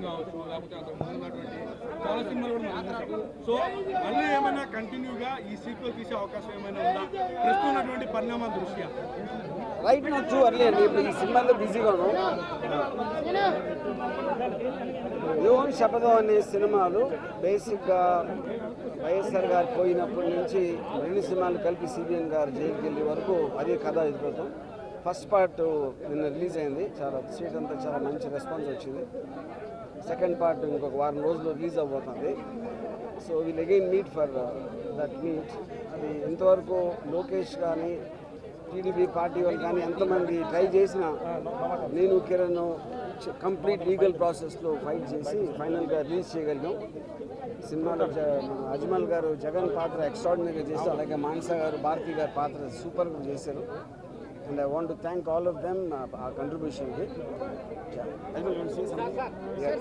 కావచ్చు లేకపోతే అంతకు ముందు ఉన్నటువంటి చాలా సినిమాలు కూడా మనం చూసాం. సో మళ్ళీ ఏమైనా కంటిన్యూగా ఈ సీక్వెల్ తీసే అవకాశం ఏమైనా ఉందా ప్రస్తుతం ఉన్నటువంటి పరిణామాల దృష్ట్యా? రైట్ నా టూ అర్లీ అండి. ఇప్పుడు ఈ సినిమాలో బిజీగా ఉన్నాం. యోన్ శపథం అనే సినిమాలు బేసిక్గా వైఎస్ఆర్ గారు పోయినప్పటి నుంచి 2 సినిమాలు కలిపి సిబిఎన్ గారు జైలుకి వెళ్ళే వరకు అదే కథ ఎదుగుతాం. ఫస్ట్ పార్ట్ నిన్న రిలీజ్ అయింది. చాలా స్ట్రీట్ అంతా చాలా మంచి రెస్పాన్స్ వచ్చింది. సెకండ్ పార్ట్ ఇంకొక వారం రోజుల్లో రిలీజ్ అవబోతుంది. So will again meet for that meet. అది ఇంతవరకు లోకేష్ కానీ టీడీపీ పార్టీ వాళ్ళు కానీ ఎంతమంది ట్రై చేసినా నేను కిరణ్ కంప్లీట్ లీగల్ ప్రాసెస్లో ఫైట్ చేసి ఫైనల్గా రిలీజ్ చేయగలిగాం. సినిమాలో మన అజ్మల్ గారు జగన్ పాత్ర ఎక్స్ట్రాడినరీగా చేశారు. అలాగే మానస గారు భారతి గారి పాత్ర సూపర్గా చేశారు. And I want to thank all of them our contribution. Yeah.